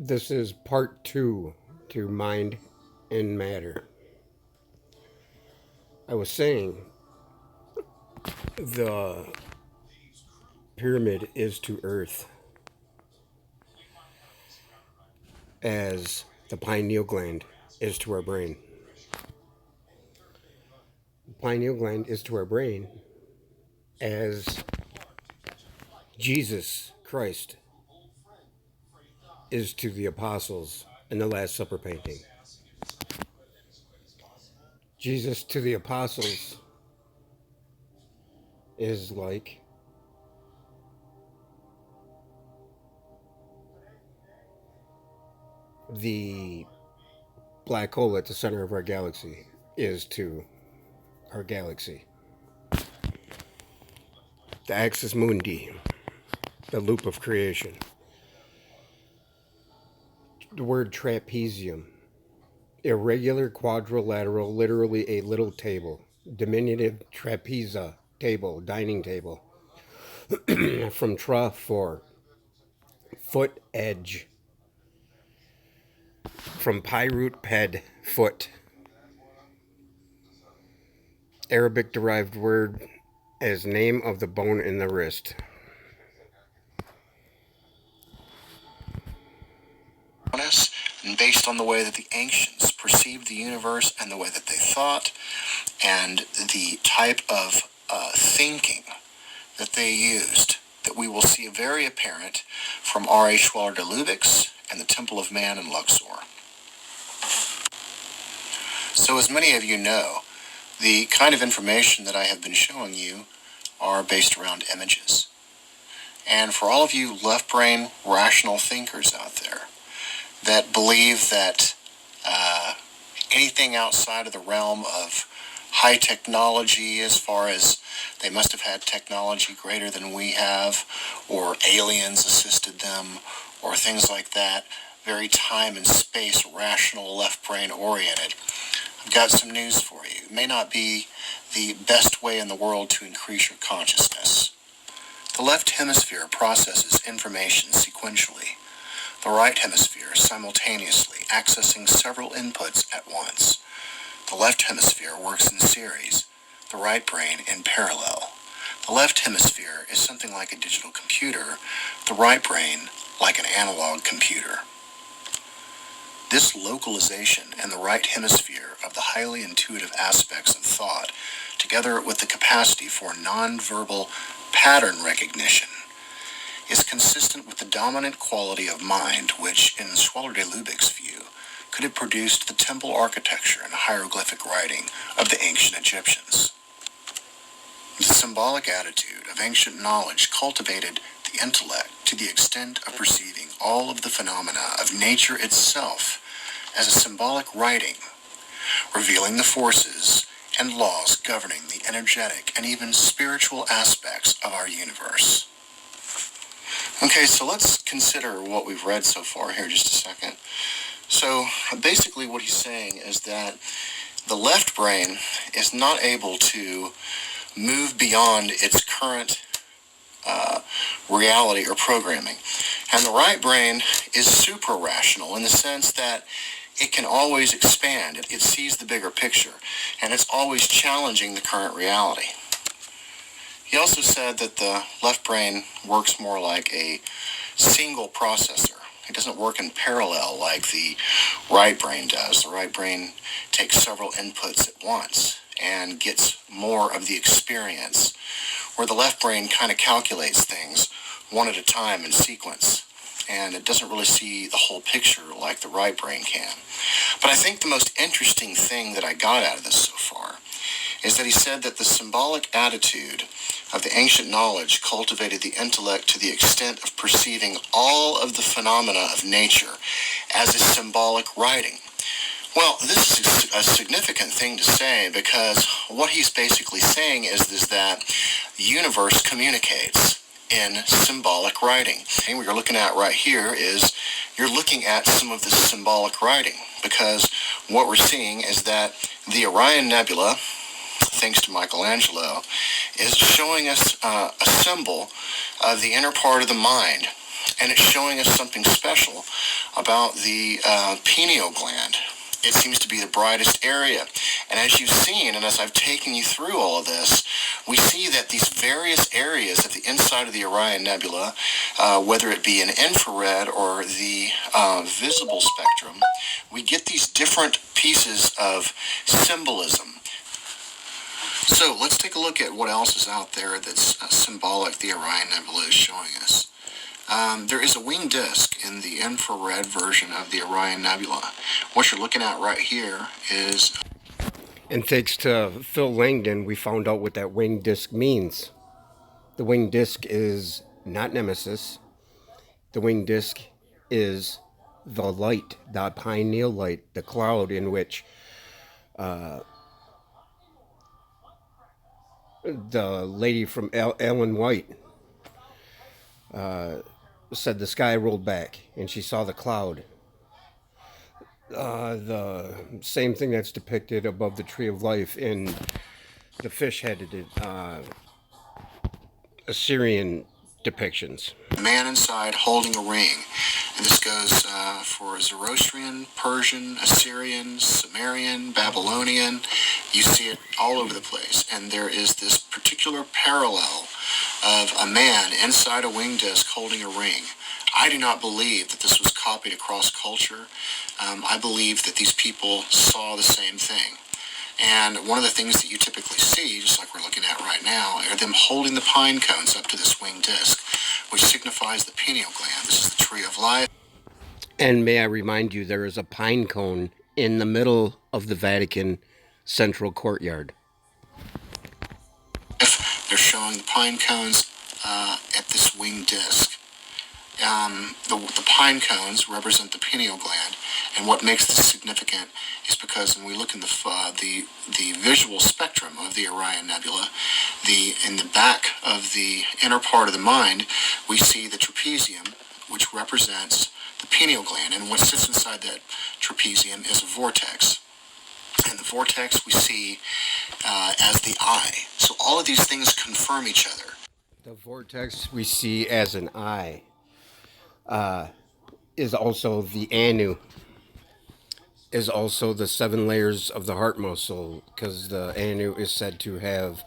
This is part two to Mind and Matter. I was saying the pyramid is to Earth as the pineal gland is to our brain. The pineal gland is to our brain as Jesus Christ is to the apostles in the Last Supper painting. Jesus to the apostles is like the black hole at the center of our galaxy is to our galaxy. The axis mundi, the loop of creation. The word trapezium, irregular quadrilateral, literally a little table. Diminutive trapeza, table, dining table. From tra for foot edge. From pi root ped, foot. Arabic derived word as name of the bone in the wrist. And based on the way that the ancients perceived the universe and the way that they thought and the type of thinking that they used, that we will see very apparent from R.A. Schwaller de Lubic's and the Temple of Man in Luxor. So as many of you know, the kind of information that I have been showing you are based around images. And for all of you left-brain rational thinkers out there that believe that anything outside of the realm of high technology, as far as they must have had technology greater than we have, or aliens assisted them, or things like that, very time and space rational, left-brain oriented, I've got some news for you. It may not be the best way in the world to increase your consciousness. The left hemisphere processes information sequentially. The right hemisphere simultaneously accessing several inputs at once. The left hemisphere works in series, the right brain in parallel. The left hemisphere is something like a digital computer, the right brain like an analog computer. This localization in the right hemisphere of the highly intuitive aspects of thought, together with the capacity for nonverbal pattern recognition, is consistent with the dominant quality of mind which, in Schwaller de Lubic's view, could have produced the temple architecture and hieroglyphic writing of the ancient Egyptians. The symbolic attitude of ancient knowledge cultivated the intellect to the extent of perceiving all of the phenomena of nature itself as a symbolic writing, revealing the forces and laws governing the energetic and even spiritual aspects of our universe. Okay, so let's consider what we've read so far here just a second. So basically what he's saying is that the left brain is not able to move beyond its current reality or programming. And the right brain is supra-rational in the sense that it can always expand. It sees the bigger picture, and it's always challenging the current reality. He also said that the left brain works more like a single processor. It doesn't work in parallel like the right brain does. The right brain takes several inputs at once and gets more of the experience, where the left brain kind of calculates things one at a time in sequence, and it doesn't really see the whole picture like the right brain can. But I think the most interesting thing that I got out of this so far is that he said that the symbolic attitude of the ancient knowledge cultivated the intellect to the extent of perceiving all of the phenomena of nature as a symbolic writing. Well, this is a significant thing to say, because what he's basically saying is that the universe communicates in symbolic writing. And what you're looking at right here is you're looking at some of this symbolic writing, because what we're seeing is that the Orion Nebula, thanks to Michelangelo, is showing us a symbol of the inner part of the mind. And it's showing us something special about the pineal gland. It seems to be the brightest area. And as you've seen, and as I've taken you through all of this, we see that these various areas of the inside of the Orion Nebula, whether it be an infrared or the visible spectrum, we get these different pieces of symbolism. So let's take a look at what else is out there that's symbolic the Orion Nebula is showing us. There is a winged disk in the infrared version of the Orion Nebula. What you're looking at right here is... And thanks to Phil Langdon, we found out what that winged disk means. The winged disk is not Nemesis. The winged disk is the light, the pineal light, the cloud in which the lady from Ellen White said the sky rolled back and she saw the cloud. The same thing that's depicted above the Tree of Life in the fish-headed Assyrian depictions. A man inside holding a ring. And this goes for Zoroastrian, Persian, Assyrian, Sumerian, Babylonian. You see it all over the place. And there is this particular parallel of a man inside a winged disk holding a ring. I do not believe that this was copied across culture. I believe that these people saw the same thing. And one of the things that you typically see, just like we're looking at right now, are them holding the pine cones up to this winged disk, which signifies the pineal gland. This is the Tree of Life. And may I remind you, there is a pine cone in the middle of the Vatican central courtyard. They're showing the pine cones at this winged disk. The pine cones represent the pineal gland, and what makes this significant is because when we look in the visual spectrum of the Orion Nebula, in the back of the inner part of the mind, we see the trapezium, which represents the pineal gland, and what sits inside that trapezium is a vortex. And the vortex we see as the eye. So all of these things confirm each other. The vortex we see as an eye is also the Anu, is also the 7 layers of the heart muscle, because the Anu is said to have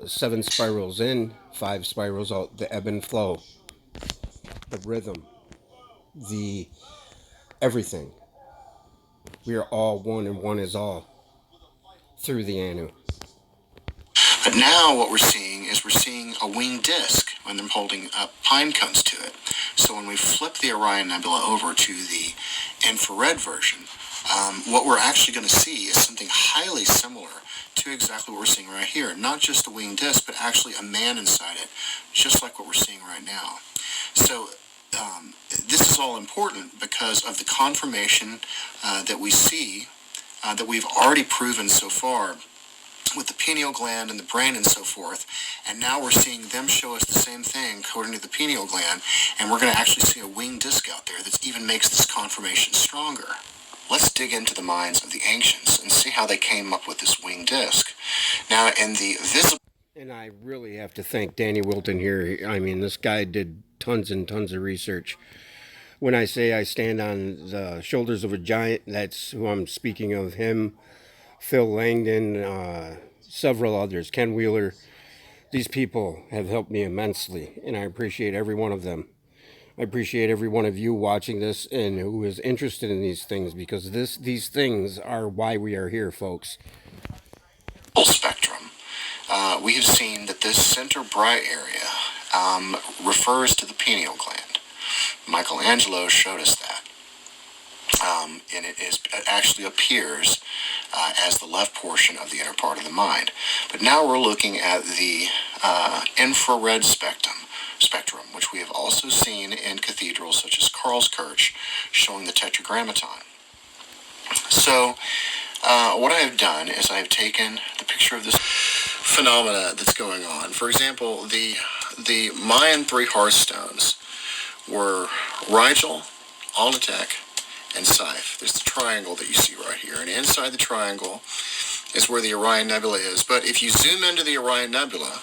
7 spirals in, 5 spirals out, the ebb and flow, the rhythm, the everything. We are all one and one is all through the Anu. But now what we're seeing is a winged disk when they're holding up pine cones to it. So when we flip the Orion Nebula over to the infrared version, what we're actually going to see is something highly similar to exactly what we're seeing right here. Not just a winged disk, but actually a man inside it, just like what we're seeing right now. So this is all important because of the confirmation that we see, that we've already proven so far with the pineal gland and the brain and so forth, and now we're seeing them show us the same thing according to the pineal gland, and we're going to actually see a winged disk out there that even makes this confirmation stronger. Let's dig into the minds of the ancients and see how they came up with this winged disk. Now, in the visible... And I really have to thank Danny Wilton here. I mean, this guy did tons and tons of research. When I say I stand on the shoulders of a giant, that's who I'm speaking of. Him, Phil Langdon, several others, Ken Wheeler. These people have helped me immensely, and I appreciate every one of them. I appreciate every one of you watching this and who is interested in these things, because these things are why we are here, folks. Spectrum. We have seen that this center bright area refers to the pineal gland. Michelangelo showed us that. And it actually appears as the left portion of the inner part of the mind. But now we're looking at the infrared spectrum, which we have also seen in cathedrals such as Karlskirch, showing the tetragrammaton. So what I have done is I have taken the picture of this phenomena that's going on. For example, the Mayan 3 hearthstones were Rigel, Alnitek, and Scythe. There's the triangle that you see right here, and inside the triangle is where the Orion Nebula is. But if you zoom into the Orion Nebula,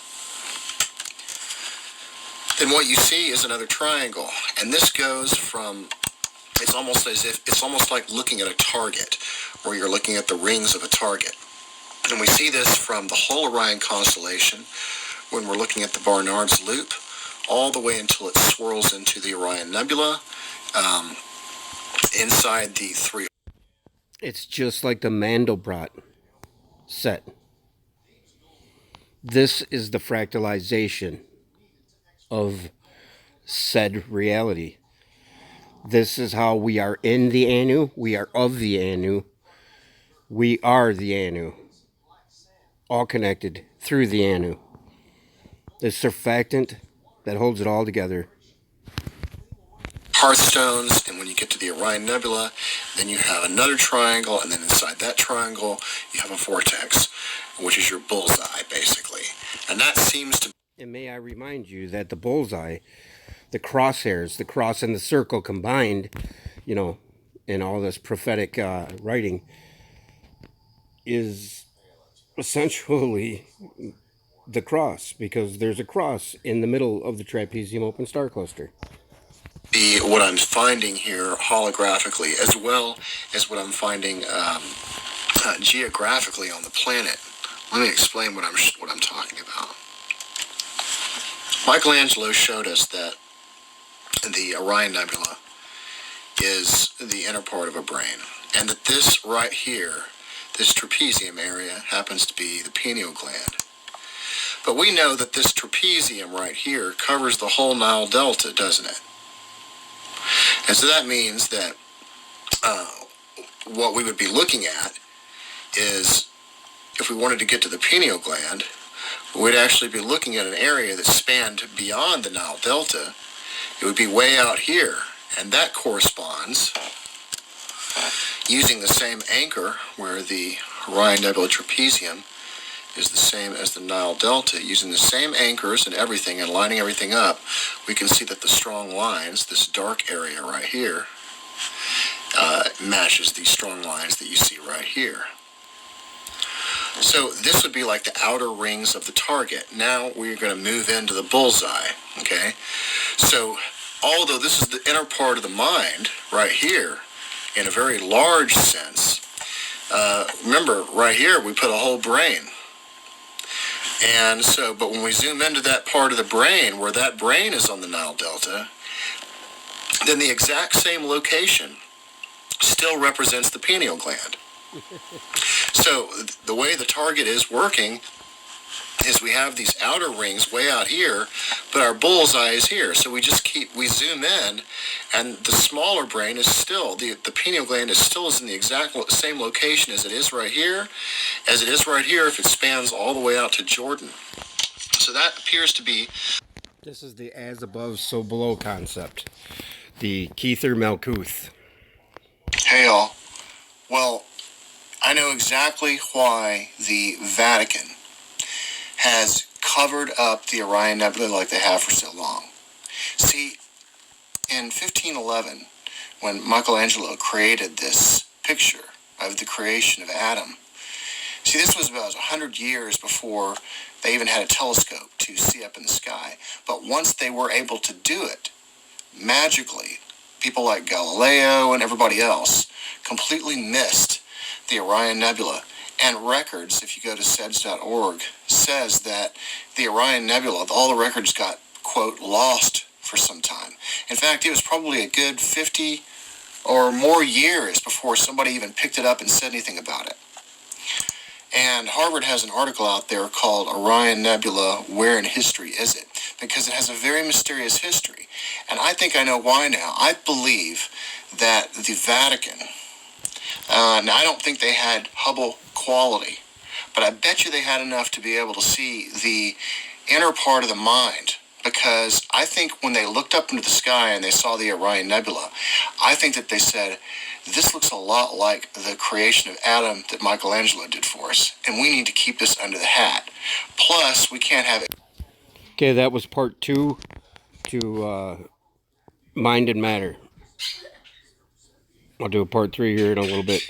then what you see is another triangle, and this goes from It's almost like looking at a target, where you're looking at the rings of a target. And we see this from the whole Orion constellation when we're looking at the Barnard's Loop, all the way until it swirls into the Orion Nebula, inside the three. It's just like the Mandelbrot set. This is the fractalization of said reality. This is how we are in the Anu. We are of the Anu. We are the Anu. All connected through the Anu. The surfactant that holds it all together. Hearthstones, and when you get to the Orion Nebula, then you have another triangle, and then inside that triangle, you have a vortex, which is your bullseye, basically. And that seems to... And may I remind you that the bullseye, the crosshairs, the cross and the circle combined, you know, in all this prophetic writing, is essentially the cross, because there's a cross in the middle of the trapezium open star cluster. Be what I'm finding here holographically, as well as what I'm finding geographically on the planet. Let me explain what I'm talking about. Michelangelo showed us that the Orion Nebula is the inner part of a brain, and that this right here, this trapezium area, happens to be the pineal gland. But we know that this trapezium right here covers the whole Nile Delta, doesn't it? And so that means that what we would be looking at is, if we wanted to get to the pineal gland, we'd actually be looking at an area that spanned beyond the Nile Delta. It would be way out here, and that corresponds, using the same anchor where the Orion Nebula trapezium is the same as the Nile Delta, using the same anchors and everything and lining everything up, we can see that the strong lines, this dark area right here, matches these strong lines that you see right here. So this would be like the outer rings of the target. Now we're going to move into the bullseye, okay? So although this is the inner part of the mind right here, in a very large sense, remember right here we put a whole brain. And so, but when we zoom into that part of the brain, where that brain is on the Nile Delta, then the exact same location still represents the pineal gland. So the way the target is working is we have these outer rings way out here, but our bullseye is here. So we zoom in, and the smaller brain is still, the pineal gland is still in the exact same location as it is right here, if it spans all the way out to Jordan. So that appears to be... This is the as above, so below concept. The Kether Malkuth. Hey all. Well, I know exactly why the Vatican has covered up the Orion Nebula like they have for so long. See, in 1511, when Michelangelo created this picture of the creation of Adam, see, this was about 100 years before they even had a telescope to see up in the sky. But once they were able to do it, magically, people like Galileo and everybody else completely missed the Orion Nebula. And records, if you go to SEDS.org, says that the Orion Nebula, all the records got, quote, lost for some time. In fact, it was probably a good 50 or more years before somebody even picked it up and said anything about it. And Harvard has an article out there called Orion Nebula, Where in History Is It? Because it has a very mysterious history. And I think I know why now. I believe that the Vatican, now I don't think they had Hubble quality, but I bet you they had enough to be able to see the inner part of the mind, because I think when they looked up into the sky and they saw the Orion Nebula, I think that they said, this looks a lot like the creation of Adam that Michelangelo did for us, and we need to keep this under the hat. Plus, we can't have it. Okay, that was part 2 to Mind and Matter. I'll do a part 3 here in a little bit.